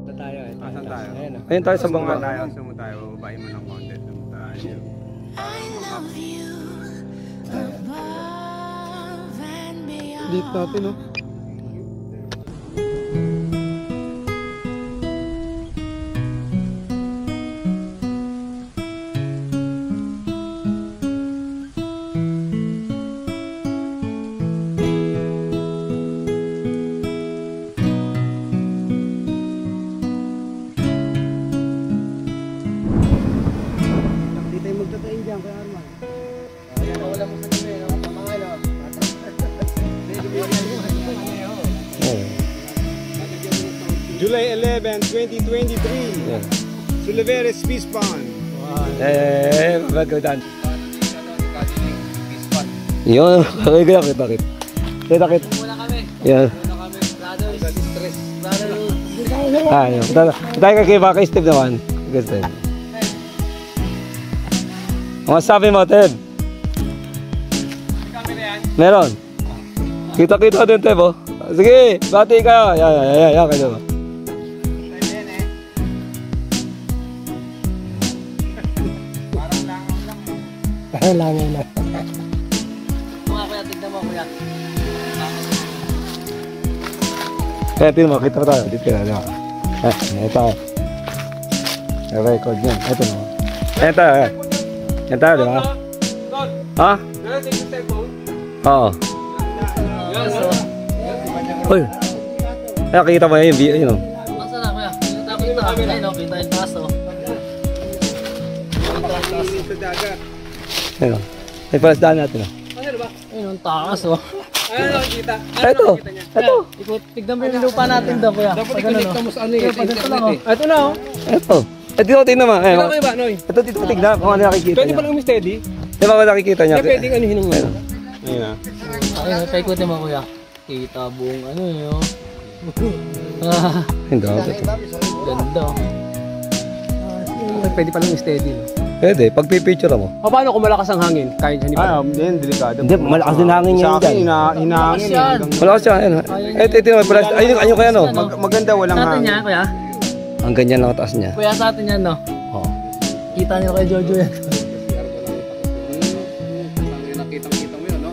Asan tayo? Ayun tayo sa bangka. Sumo tayo. Babain mo ng konti. Sumo tayo. Dito natin, no? July 11, 2023. Yeah. Suliveres Fish Pond. Magandang. Yun, bakit? Bakit? Muna kami. Yan. Yun. Tayo kay Baka Steve naman. Steve. Ang sabi mo, Ted? Meron. Kita-kita din, Ted, oh. Sige, bati ka. Yan, kayo. Langaw lang. Mga kuya, tignan mo kuya. Kaya tingnan mo, kita tayo. Dito ka na. Ito. Record yan. Ito mo. Ito. Yan tayo, di ba? Ha? Oo. Uy. Ay, nakikita mo yan yung yun. Masa na kuya? Kita. Ayun o, kita yung taas o. Ayun. Ay, palasdaan natin o. Ayun ang taas o. Ayun, nakikita. Ito. Tignan mo yung lupa natin daw kuya. Dapat i-connect mo sa ano yung internet eh. Ito na o. Ito. Dito tingnan mo. Ito kayo ba, Noy? Ito dito tingnan kung ano nakikita Pwede niya. palang steady? Di ba nakikita niya? Kaya pwedeng anuhin mo. Ayun na. Ayun, paikutin mo kuya. Kita buong ano yun. Hindi. Ganda o. Pwede palang steady. Pwede, pag pipicture mo. O paano kung malakas ang hangin? Kaya dyan iba? Yan, delikado. Hindi, malakas din hangin niya Sa akin, dyan. hinahangin. Yan. Malakas siya, ayun. Ito naman, ayun kaya no. Maganda, walang Sa atin hangin. niya kuya. Ang ganyan lang ang taas niya. Kuya sa atin yan no. Oo. Kita niyo kay Jojo yan. Nakitang-kita mo yun, no?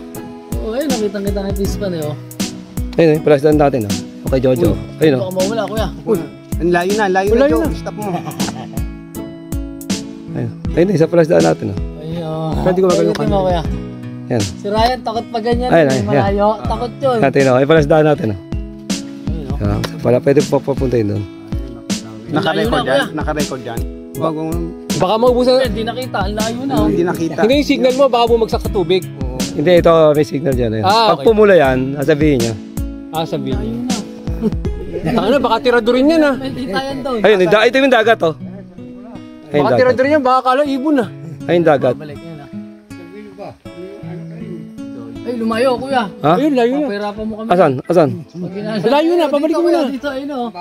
Oo, ayun nakitang-kita ng fish pan eh o. Ayun, palasdaan natin o. Okay, Jojo. Ayun o. Baka mawala kuya. Ang layo na, Joe. Stop mo. Ayun, isa palasdaan natin o. Ayun. Pwede ko magano Paikutin mo kuya. Yan. Si Ryan takot pa ganyan. Ayun, Ayun, ayun, malayo. Takot yun. Natin o. Ay, palasdaan natin o. Ayun o. Pala, pwede papuntayin doon. Naka-record Layo na, yan? Naka-record yan? Baka maubusan. Hindi nakita. Ang layo na o. Hindi nakita. Hindi yung signal mo, baka bumagsak sa tubig. Hindi, ito may signal dyan. Ayun. Ah, Pag okay. pumula yan, sabihin niya. Sabihin niya. Ano, baka tiradurin yan ah. Hindi tayan daw. Ayun, ito yung dagat o. Ayun, Baka dagat. tiradurin yan, baka kala ibon ah. Ayun, dagat. Balik yan ah. Ay, lumayo kuya. Ha? Ayun, layo na. Pahirapan mo kami. Asan? Layo na, pabalik mo na. Dito ayun o.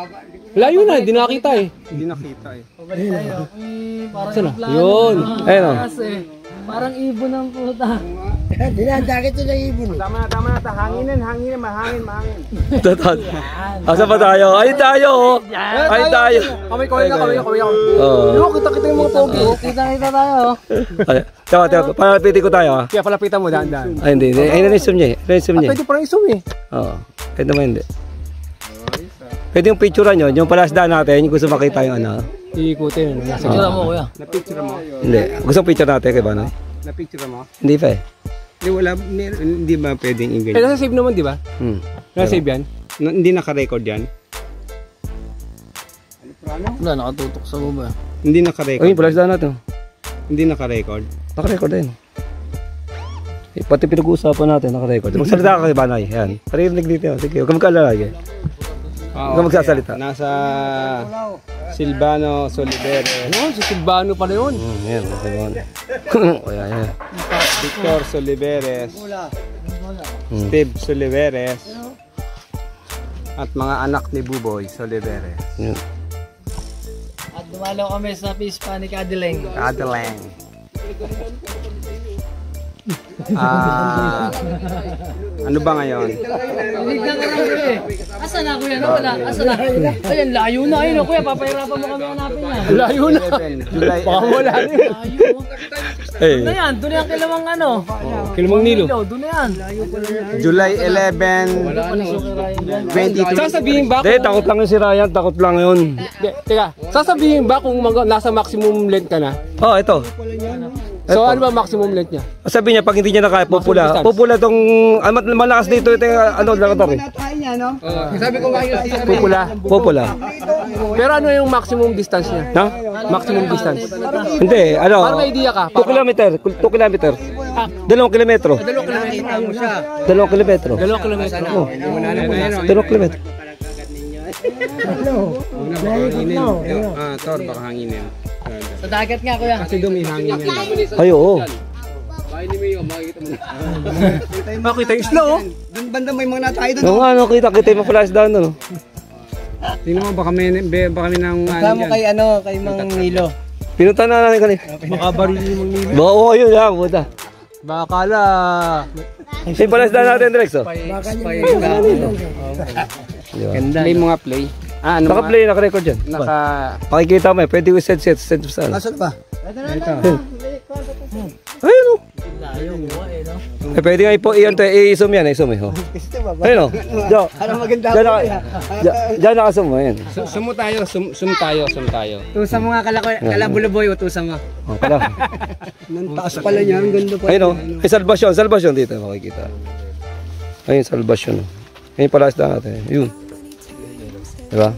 Layo na, hindi nakita eh. Hindi nakita eh. Pabalik tayo. Ay, parang Saan na? aeroplano. Yun. Ayun, oh. Taas eh. Parang ibon ang puta. Tama na. Hangin, mahangin. Tatad. Asa pa tayo? Ayun tayo o. Ayun tayo. Kami ka. Oo. Ano, kita yung mga pogi oh. Kita tayo. Ay, tawa. Palapitin ko tayo ha. Kaya palapitan mo, daan. Ay, hindi. Ayun na zoom niya eh. Ayun zoom niya. Pwede parang isum eh. Oo. Kahit naman hindi. Pwede yung picturean nyo. Yung palasdaan natin. Yung gusto makita yung ano. Iikutin. Sigura mo kuya. Na-picture mo? Hindi. Gusto picture natin kay Banoy? Na-picture mo? Hindi pa eh. Hindi ba pwedeng Eh, i-ganyan? nasa save naman, di ba? Nasa-save yan? Hindi naka-record yan? Wala, nakatutok sa baba. Hindi naka-record? Ayun, palasdaan natin. Hindi naka-record? Naka-record din. Eh, pati pinag-uusapan natin, naka-record. Magsalita ka kay Banoy. Yan. Parinig dito. Sige, huwag kang magkaalala. Huwag kang magsasalita. Nasa Silvano Soliveres. Ano, si Silvano pala yun. Yan. Ayan. Victor Soliveres. Steve Soliveres. At mga anak ni Buboy Soliveres. Yan. At dumalaw kami sa fish pan ni Kadeleng. Kadeleng. Ano ba ngayon? Tinignan ka namin eh. Asa na kuya? Wala. Asa na? Ayan, layo na. Ayun kuya, papahirapan mo kami hanapin yan. Layo na. July Baka wala na yun. Eh, Doon na yan. Doon na yan kilamang ano. Kilmang Nilo. Doon na yan. July 11, 22. Sasabihin ba Hindi, takot lang yun si Ryan, takot lang yun. Teka, sasabihin ba kung nasa maximum length ka na? Oh, ito. So ano ba maximum length niya? Sabi niya, pag hindi niya nakaya, pupula. distance. Pupula tong, malakas dito, ito yung, lakator eh. Sabi ko pupula. Pupula. Pero ano yung maximum distance niya? Na? Maximum distance. Hindi, Para ano, may idea ka. 2 kilometer, 2 kilometer. 2 kilometro. 2 kilometro. 2 kilometro. Oh, 2 kilometro. Tor, baka hanginin. Sa dagat nga kuya. Kasi dumihangin yan. Ay, oo. Makita yung slow. Doon banda may mga natayo doon. Oo nga, no, kita yung ma-flash down doon. Tingnan mo, baka may nang Kasama kay ano, kay Mang Nilo. Pinunta na namin kanina. Baka baril yung mga Baka, oo, yun lang, puta. Baka kala. Yung flash down natin, Drex, oh. Ganda. Play mga play. Ah, ano Naka-play, naka-record dyan. Makikita mo eh, pwede ko set sa ano. Nasaan ba? Ayun o. Eh, pwede nga i-zoom yan, i-zoom eh. Oh. Ayun o. Diyan naka-zoom mo, ayun. Sum tayo. Tusa mo nga kalabuluboy o tusa mo. Oh, pala. Nang taas pala niya, ang ganda pa. Ayun o. Ay, salvation dito, makikita. Ayun, salvation. Ayun, palas na natin. Yun. Diba?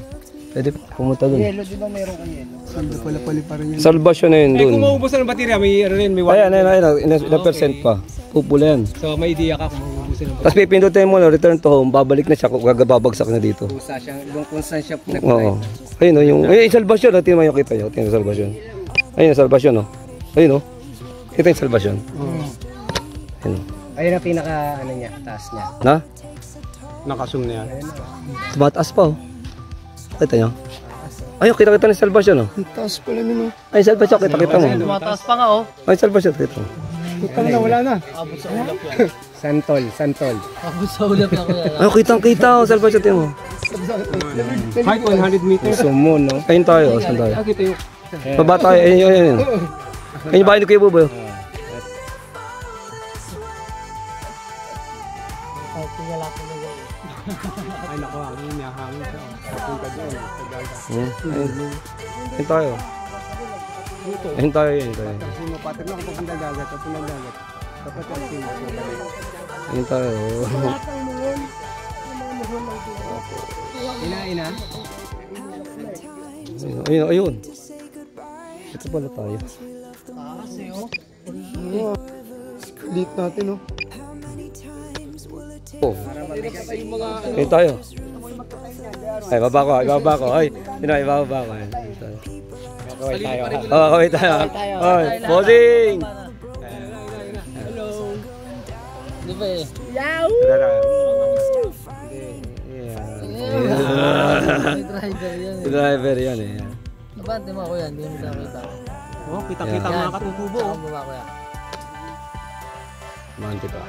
Pwede pumunta dun. Yelo, di ba meron kang yelo? Sando pala pa rin yun. Salvation na yun dun. Kung maubos na ng baterya, may Ayan, ilang percent pa. Pupula yan. So may idea ka kung maubos na ng Tapos pipindutin mo, return to home, babalik na siya, babagsak na dito. Tusa siya, kung saan siya Oo. Ayun o, yung salvation, tingnan mo yung kita nyo, tingnan yung salvation. Ayun yung salvation o. Ayun o. Kita yung salvation. Ayun o. Ayun ang pinaka ano niya, taas niya. Na? Nakasum na yan. Mataas pa o. Kita nyo? Ayun, kita ng salvation o. Taas pala nyo. Ay, salvation, kita mo. Tumataas pa nga oh. Ay, salvation, kita mo. Putang na, wala na. Abot sa ulap yan. Santol. Abot sa ulap na kuya. Ayun, kita o, salvation, tingnan mo. Height 100 meters. Sumo, no? Ayun tayo, saan tayo? Kita yung... Baba tayo, ayun. Ayun yung bahay ni Kuya Buboy. Ay naku, hangin siya. Papunta doon. Ayun tayo. Ayun tayo, ayun tayo. Kasi mo patin na kung papunta dagat. Papunta dagat. Dapat ang sino. Ayun tayo. Ina. Ayun. Ito pala tayo. Lit natin, oh. Oh. Ayun tayo. Ay, ibaba ko. Ay, ibaba ko. Kaway tayo. Kaway tayo. Ay, bossing! Di ba eh? Si driver yan eh. Abante mo kuya, hindi mo nakita. Oh, kita-kita mga katutubo. Saan mo ba kuya? Manti pa.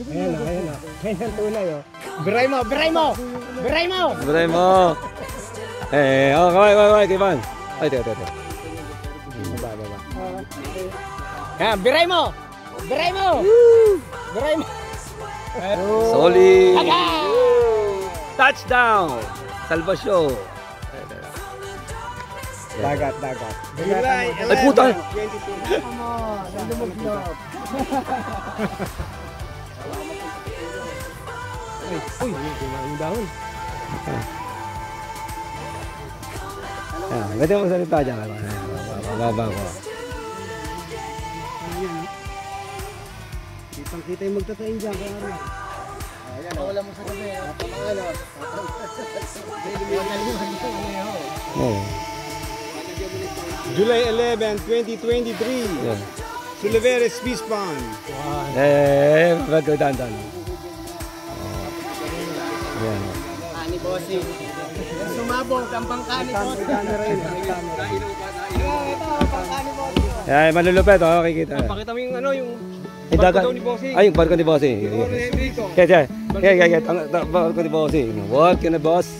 Ayan na. Ayan ang tunay, oh. Biray mo! Baray mo! Eh, kaway, Kivan. Ay, teka. Baba. Yan, biray mo! Solid! Touchdown! Salvasyon! Dagat. Ay, puta! Uy, yung dahon. Pwede mo salita dyan. Baba ko. Kitang-kita yung magtatayin dyan. Wala mo sa gabi. Oo. July 11, 2023. Yan. Suliveres Fish Pond. Ba't ko dandan? Yan. Ani bossing. Sumabong, kampang kani bossing. Ay, malulupet, oh, kikita. Pakita mo yung ano, yung Yung dagat. Ay, yung barko ni Bossing. Kaya. Ang barko ni Bossing. What ka na, boss?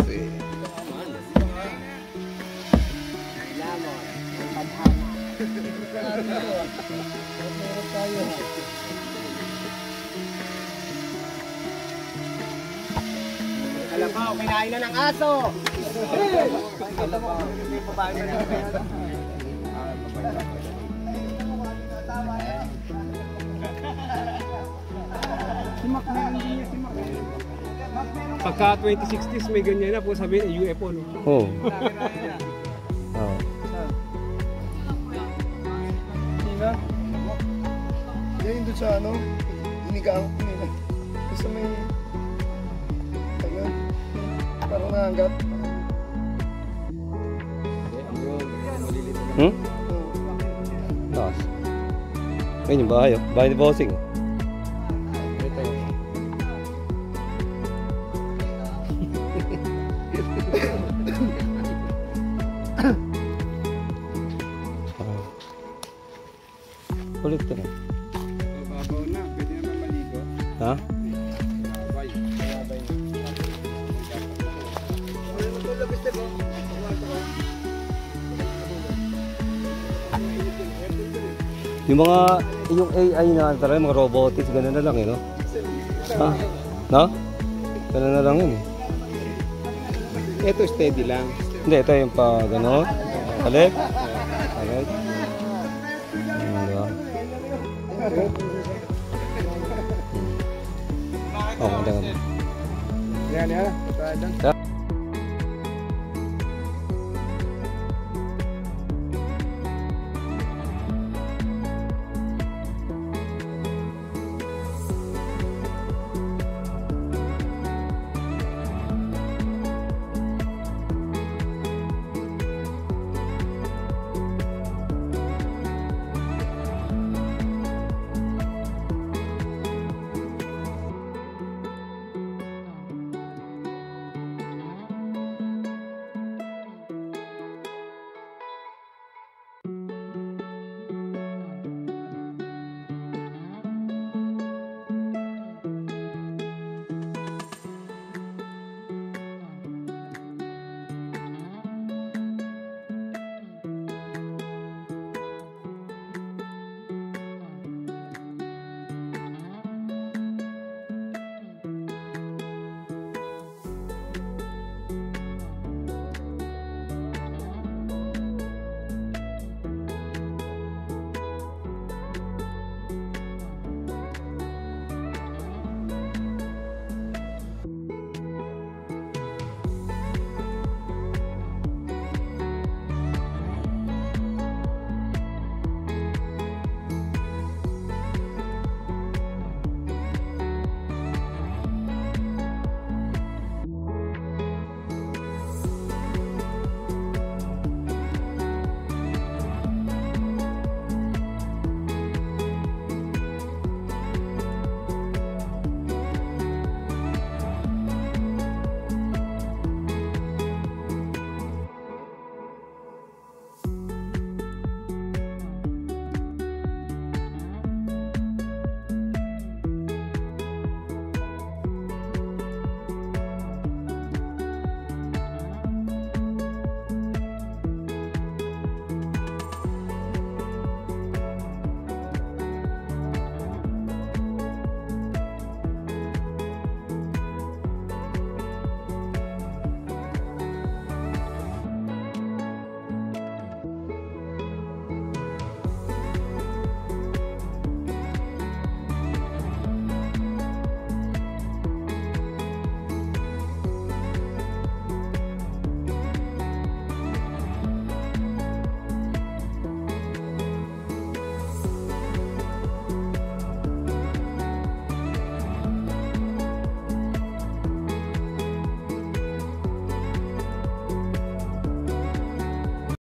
Kalabaw, kinain na ng aso. Pagka 2060s may ganyan na po sabihin UFO no. Oo. Oo. Yan doon sa ano, inigaan ko nila. Kasi may, ayun, parang nahangat. Hmm? Taas. Ayun yung bahay, oh. Bahay ni Bossing. Kulit ka na. Babaw na, pwede naman maligo. Ha? Yung AI na talaga, mga robotics, gano'n na lang eh, no? Ha? No? Gano'n na lang yun eh. Ito steady lang. Hindi, ito yung pa gano'n. Balik. Balik. Diba? Oh, maganda. Yan, yan. Yeah.